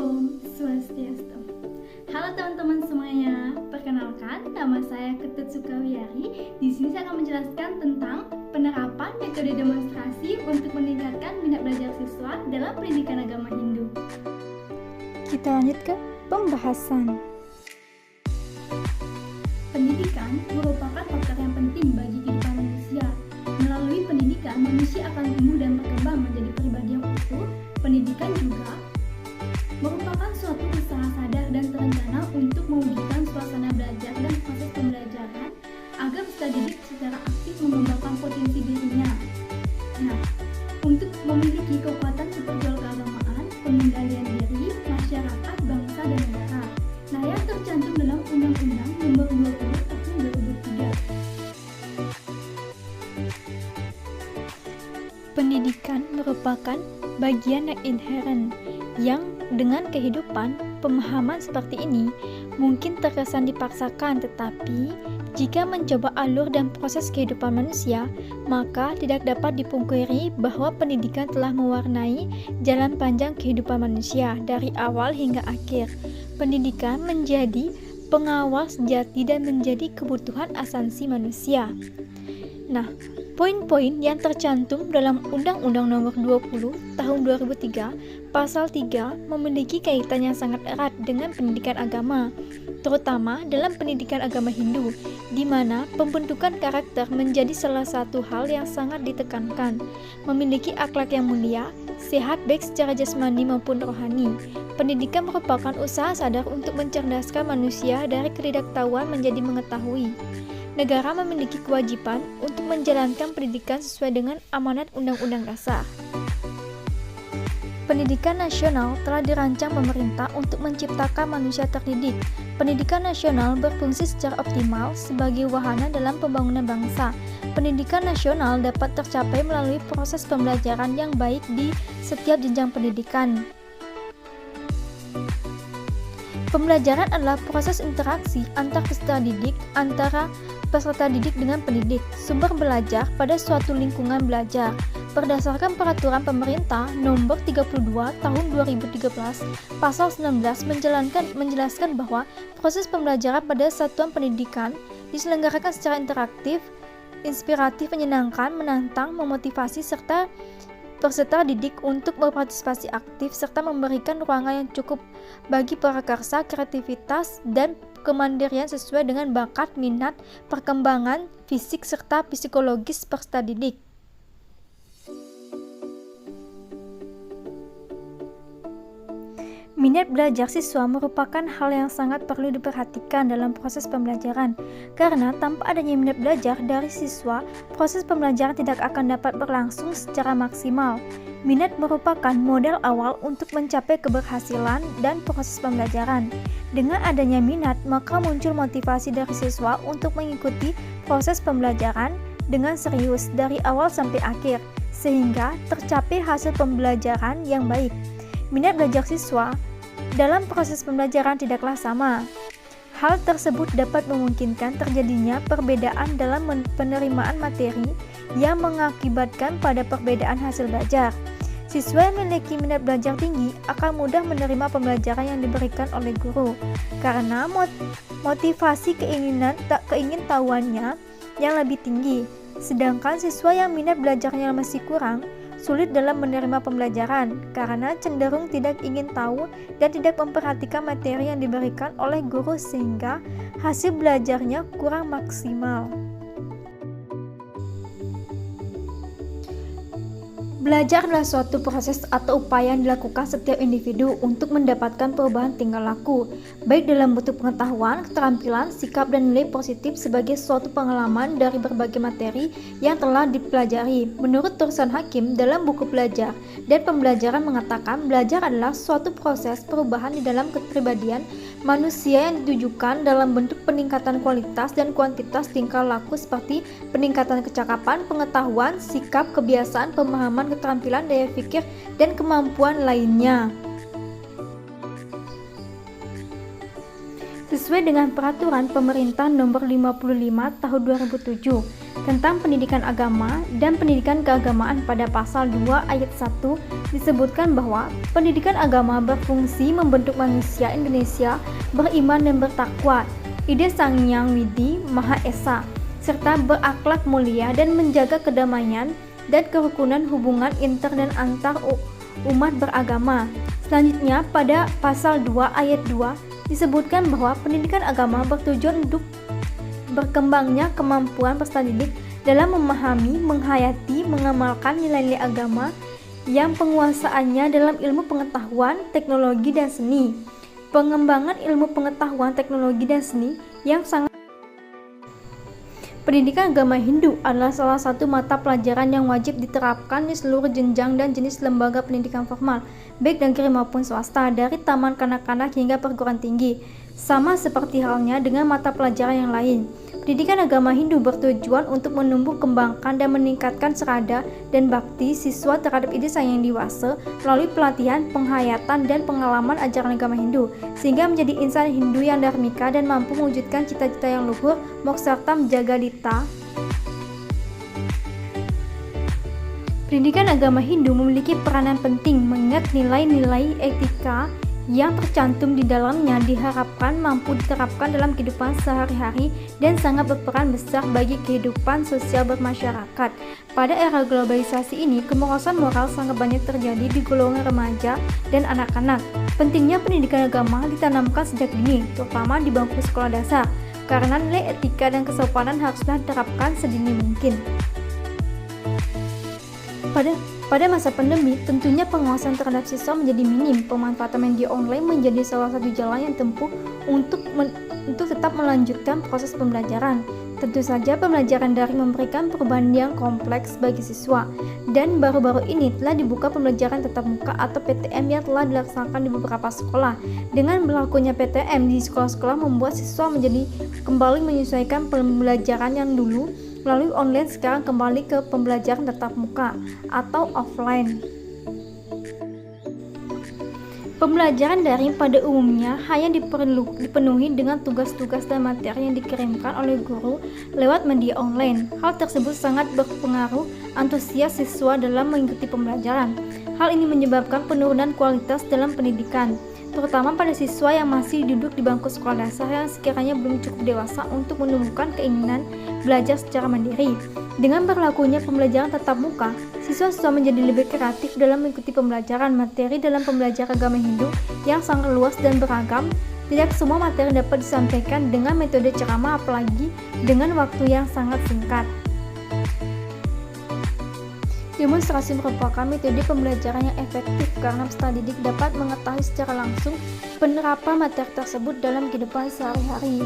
Om Swastiastu. Halo teman-teman semuanya, perkenalkan nama saya Ketut Sukawiari. Di sini saya akan menjelaskan tentang penerapan metode demonstrasi untuk meningkatkan minat belajar siswa dalam pendidikan agama Hindu. Kita lanjut ke pembahasan. Pendidikan merupakan faktor yang penting bagi kehidupan manusia. Melalui pendidikan, manusia akan tumbuh dan berkembang menjadi pribadi yang utuh. Pendidikan juga merupakan suatu usaha sadar dan terencana untuk mewujudkan suasana belajar dan proses pembelajaran agar peserta didik secara aktif mengembangkan potensi dirinya. Nah, untuk memiliki kekuatan spiritual keagamaan, pengendalian diri, masyarakat, bangsa, dan negara. Nah, yang tercantum dalam Undang-Undang Nomor 20 Tahun 2003. Pendidikan merupakan bagian yang inheren yang dengan kehidupan, pemahaman seperti ini mungkin terkesan dipaksakan, tetapi jika mencoba alur dan proses kehidupan manusia, maka tidak dapat dipungkiri bahwa pendidikan telah mewarnai jalan panjang kehidupan manusia dari awal hingga akhir. Pendidikan menjadi pengawal sejati dan menjadi kebutuhan asansi manusia. Nah, poin-poin yang tercantum dalam Undang-Undang Nomor 20 Tahun 2003 Pasal 3 memiliki kaitan yang sangat erat dengan pendidikan agama, terutama dalam pendidikan agama Hindu, di mana pembentukan karakter menjadi salah satu hal yang sangat ditekankan. Memiliki akhlak yang mulia, sehat baik secara jasmani maupun rohani. Pendidikan merupakan usaha sadar untuk mencerdaskan manusia dari ketidaktahuan menjadi mengetahui. Negara memiliki kewajiban untuk menjalankan pendidikan sesuai dengan amanat Undang-Undang Dasar. Pendidikan nasional telah dirancang pemerintah untuk menciptakan manusia terdidik. Pendidikan nasional berfungsi secara optimal sebagai wahana dalam pembangunan bangsa. Pendidikan nasional dapat tercapai melalui proses pembelajaran yang baik di setiap jenjang pendidikan. Pembelajaran adalah proses interaksi antar peserta didik, antara peserta didik dengan pendidik, sumber belajar pada suatu lingkungan belajar. Berdasarkan peraturan pemerintah nomor 32 tahun 2013, pasal 19 menjelaskan bahwa proses pembelajaran pada satuan pendidikan diselenggarakan secara interaktif, inspiratif, menyenangkan, menantang, memotivasi serta peserta didik untuk berpartisipasi aktif serta memberikan ruangan yang cukup bagi prakarsa, kreativitas, dan kemandirian sesuai dengan bakat, minat, perkembangan fisik serta psikologis peserta didik. Minat belajar siswa merupakan hal yang sangat perlu diperhatikan dalam proses pembelajaran, karena tanpa adanya minat belajar dari siswa, proses pembelajaran tidak akan dapat berlangsung secara maksimal. Minat merupakan modal awal untuk mencapai keberhasilan dan proses pembelajaran. Dengan adanya minat, maka muncul motivasi dari siswa untuk mengikuti proses pembelajaran dengan serius dari awal sampai akhir, sehingga tercapai hasil pembelajaran yang baik. Minat belajar siswa dalam proses pembelajaran tidaklah sama. Hal tersebut dapat memungkinkan terjadinya perbedaan dalam penerimaan materi yang mengakibatkan pada perbedaan hasil belajar. Siswa yang memiliki minat belajar tinggi akan mudah menerima pembelajaran yang diberikan oleh guru karena motivasi keingintahuannya yang lebih tinggi. Sedangkan siswa yang minat belajarnya masih kurang, sulit dalam menerima pembelajaran karena cenderung tidak ingin tahu dan tidak memperhatikan materi yang diberikan oleh guru sehingga hasil belajarnya kurang maksimal. Belajar adalah suatu proses atau upaya yang dilakukan setiap individu untuk mendapatkan perubahan tingkah laku, baik dalam bentuk pengetahuan, keterampilan, sikap, dan nilai positif sebagai suatu pengalaman dari berbagai materi yang telah dipelajari. Menurut Tursan Hakim dalam buku Belajar dan Pembelajaran mengatakan, belajar adalah suatu proses perubahan di dalam kepribadian manusia yang ditujukan dalam bentuk peningkatan kualitas dan kuantitas tingkah laku seperti peningkatan kecakapan, pengetahuan, sikap, kebiasaan, pemahaman, keterampilan, daya pikir, dan kemampuan lainnya. Sesuai dengan peraturan pemerintah nomor 55 tahun 2007 tentang pendidikan agama dan pendidikan keagamaan pada pasal 2 ayat 1 disebutkan bahwa pendidikan agama berfungsi membentuk manusia Indonesia beriman dan bertakwa, ide Sang Hyang Widi Maha Esa, serta berakhlak mulia dan menjaga kedamaian dan kerukunan hubungan inter dan antar umat beragama. Selanjutnya, pada pasal 2 ayat 2 disebutkan bahwa pendidikan agama bertujuan untuk berkembangnya kemampuan peserta didik dalam memahami, menghayati, mengamalkan nilai-nilai agama yang penguasaannya dalam ilmu pengetahuan, teknologi, dan seni. Pengembangan ilmu pengetahuan, teknologi, dan seni yang sangat Pendidikan agama Hindu adalah salah satu mata pelajaran yang wajib diterapkan di seluruh jenjang dan jenis lembaga pendidikan formal, baik negeri maupun swasta, dari taman kanak-kanak hingga perguruan tinggi. Sama seperti halnya dengan mata pelajaran yang lain, pendidikan agama Hindu bertujuan untuk menumbuh kembangkan dan meningkatkan serada dan bakti siswa terhadap ide Sang Hyang Dewasa melalui pelatihan, penghayatan, dan pengalaman ajaran agama Hindu, sehingga menjadi insan Hindu yang dharmika dan mampu mewujudkan cita-cita yang luhur, moksartam jagadita. Pendidikan agama Hindu memiliki peranan penting mengingat nilai-nilai etika yang tercantum di dalamnya diharapkan mampu diterapkan dalam kehidupan sehari-hari dan sangat berperan besar bagi kehidupan sosial bermasyarakat. Pada era globalisasi ini, kemerosotan moral sangat banyak terjadi di golongan remaja dan anak-anak. Pentingnya pendidikan agama ditanamkan sejak dini, terutama di bangku sekolah dasar, karena nilai etika dan kesopanan haruslah diterapkan sedini mungkin. Pada masa pandemi, tentunya pengawasan terhadap siswa menjadi minim. Pemanfaatan media online menjadi salah satu jalan yang tempuh untuk tetap melanjutkan proses pembelajaran. Tentu saja pembelajaran daring memberikan perubahan yang kompleks bagi siswa, dan baru-baru ini telah dibuka pembelajaran tatap muka atau PTM yang telah dilaksanakan di beberapa sekolah. Dengan berlakunya PTM di sekolah-sekolah membuat siswa menjadi kembali menyesuaikan pembelajaran yang dulu melalui online sekarang kembali ke pembelajaran tatap muka atau offline. Pembelajaran daring pada umumnya hanya dipenuhi dengan tugas-tugas dan materi yang dikirimkan oleh guru lewat media online. Hal tersebut sangat berpengaruh antusias siswa dalam mengikuti pembelajaran. Hal ini menyebabkan penurunan kualitas dalam pendidikan, terutama pada siswa yang masih duduk di bangku sekolah dasar yang sekiranya belum cukup dewasa untuk menumbuhkan keinginan belajar secara mandiri. Dengan berlakunya pembelajaran tatap muka, siswa-siswa menjadi lebih kreatif dalam mengikuti pembelajaran. Materi dalam pembelajaran agama Hindu yang sangat luas dan beragam. Tidak semua materi dapat disampaikan dengan metode ceramah, apalagi dengan waktu yang sangat singkat. Demonstrasi merupakan metode pembelajaran yang efektif karena peserta didik dapat mengetahui secara langsung penerapan materi tersebut dalam kehidupan sehari-hari.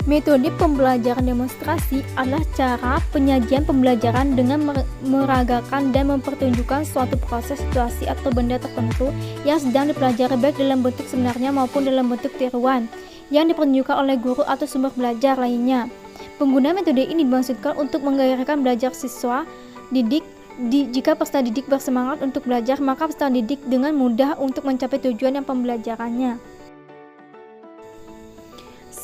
Metode pembelajaran demonstrasi adalah cara penyajian pembelajaran dengan meragakan dan mempertunjukkan suatu proses, situasi, atau benda tertentu yang sedang dipelajari baik dalam bentuk sebenarnya maupun dalam bentuk tiruan yang dipertunjukkan oleh guru atau sumber belajar lainnya. Penggunaan metode ini dimaksudkan untuk menggairahkan belajar siswa didik. Jika peserta didik bersemangat untuk belajar, maka peserta didik dengan mudah untuk mencapai tujuan yang pembelajarannya.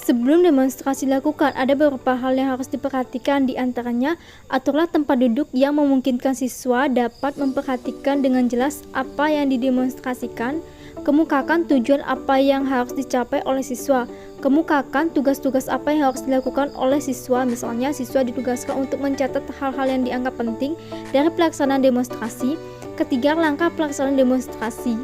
Sebelum demonstrasi dilakukan, ada beberapa hal yang harus diperhatikan, di antaranya aturlah tempat duduk yang memungkinkan siswa dapat memperhatikan dengan jelas apa yang didemonstrasikan. Kemukakan tujuan apa yang harus dicapai oleh siswa. Kemukakan tugas-tugas apa yang harus dilakukan oleh siswa. Misalnya, siswa ditugaskan untuk mencatat hal-hal yang dianggap penting dari pelaksanaan demonstrasi. Ketiga, langkah pelaksanaan demonstrasi.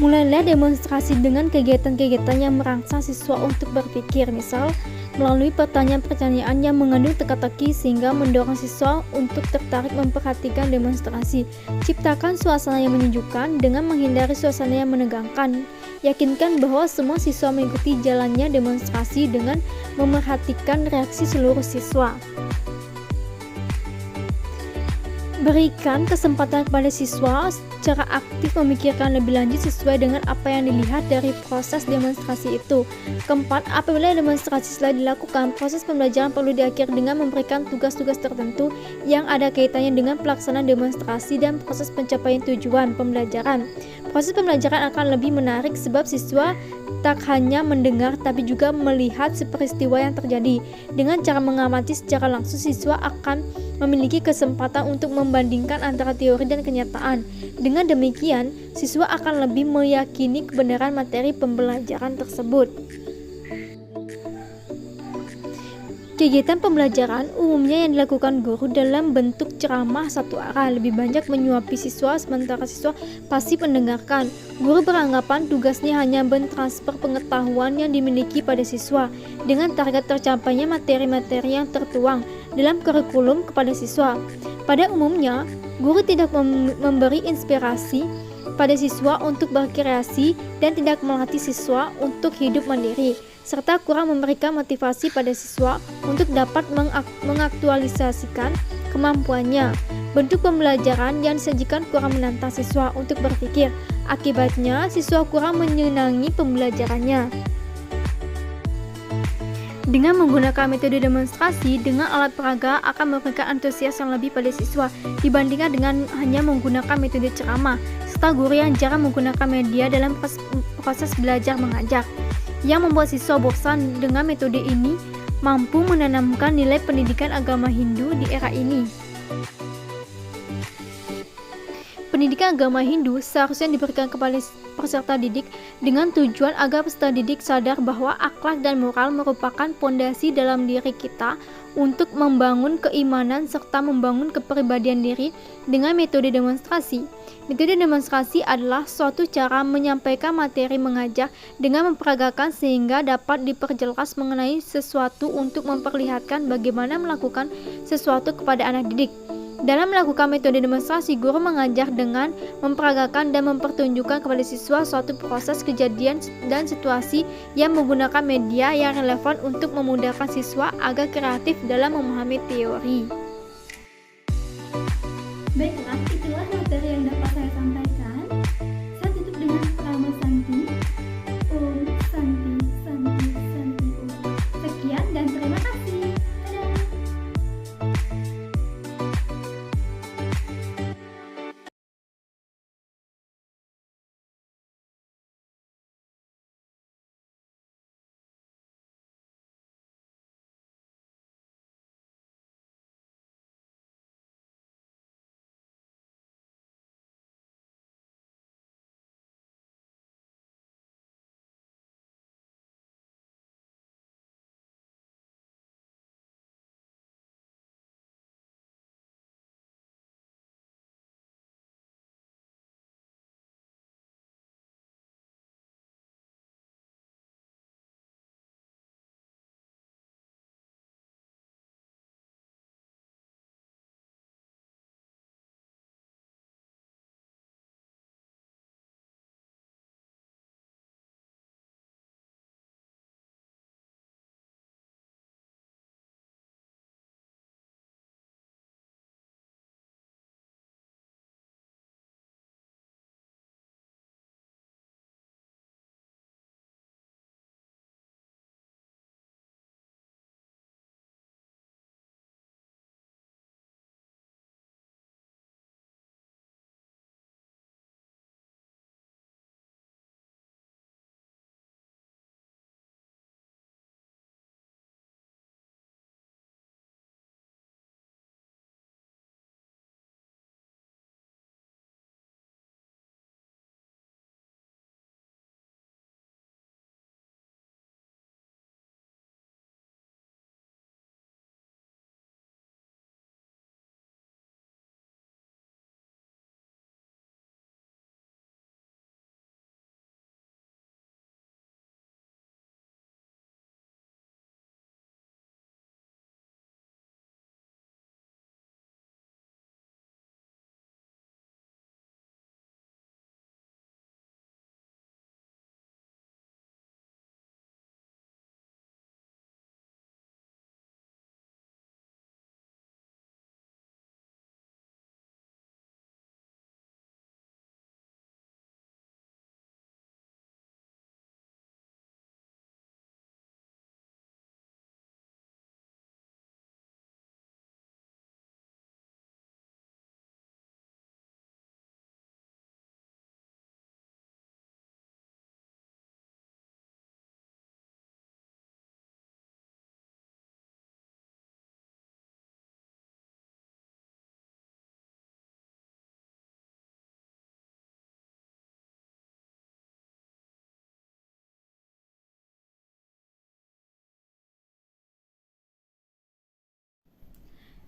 Mulailah demonstrasi dengan kegiatan-kegiatan yang merangsang siswa untuk berpikir, misal melalui pertanyaan-pertanyaan yang mengandung teka-teki sehingga mendorong siswa untuk tertarik memperhatikan demonstrasi. Ciptakan suasana yang menyejukkan dengan menghindari suasana yang menegangkan. Yakinkan bahwa semua siswa mengikuti jalannya demonstrasi dengan memerhatikan reaksi seluruh siswa. Berikan kesempatan kepada siswa secara aktif memikirkan lebih lanjut sesuai dengan apa yang dilihat dari proses demonstrasi itu. Keempat, apabila demonstrasi telah dilakukan, proses pembelajaran perlu diakhiri dengan memberikan tugas-tugas tertentu yang ada kaitannya dengan pelaksanaan demonstrasi dan proses pencapaian tujuan pembelajaran. Proses pembelajaran akan lebih menarik sebab siswa tak hanya mendengar tapi juga melihat peristiwa yang terjadi. Dengan cara mengamati secara langsung, siswa akan memiliki kesempatan untuk membandingkan antara teori dan kenyataan. Dengan demikian, siswa akan lebih meyakini kebenaran materi pembelajaran tersebut. Kegiatan pembelajaran umumnya yang dilakukan guru dalam bentuk ceramah satu arah, lebih banyak menyuapi siswa sementara siswa pasif mendengarkan. Guru beranggapan tugasnya hanya mentransfer pengetahuan yang dimiliki pada siswa dengan target tercapainya materi-materi yang tertuang dalam kurikulum kepada siswa. Pada umumnya, guru tidak memberi inspirasi pada siswa untuk berkreasi dan tidak melatih siswa untuk hidup mandiri, serta kurang memberikan motivasi pada siswa untuk dapat mengaktualisasikan kemampuannya. Bentuk pembelajaran yang disajikan kurang menantang siswa untuk berpikir. Akibatnya, siswa kurang menyenangi pembelajarannya. Dengan menggunakan metode demonstrasi dengan alat peraga akan memberikan antusias yang lebih pada siswa dibandingkan dengan hanya menggunakan metode ceramah, serta guru yang jarang menggunakan media dalam proses belajar mengajar. Yang membuat siswa bosan dengan metode ini mampu menanamkan nilai pendidikan agama Hindu di era ini. Pendidikan agama Hindu seharusnya diberikan kepada peserta didik dengan tujuan agar peserta didik sadar bahwa akhlak dan moral merupakan pondasi dalam diri kita untuk membangun keimanan serta membangun kepribadian diri dengan metode demonstrasi. Metode demonstrasi adalah suatu cara menyampaikan materi mengajar dengan memperagakan sehingga dapat diperjelas mengenai sesuatu untuk memperlihatkan bagaimana melakukan sesuatu kepada anak didik. Dalam melakukan metode demonstrasi, guru mengajar dengan memperagakan dan mempertunjukkan kepada siswa suatu proses kejadian dan situasi yang menggunakan media yang relevan untuk memudahkan siswa agar kreatif dalam memahami teori. Baiklah, itulah materi yang dapat saya sampaikan. Saya tutup dengan Prama Santi. Om Santi, Santi, Santi Om. Sekian dan terima kasih.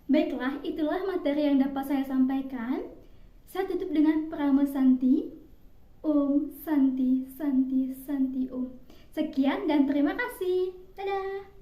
Baiklah, itulah materi yang dapat saya sampaikan. Saya tutup dengan Prama Santi. Om Santi Santi Santi Om. Sekian dan terima kasih. Dadah.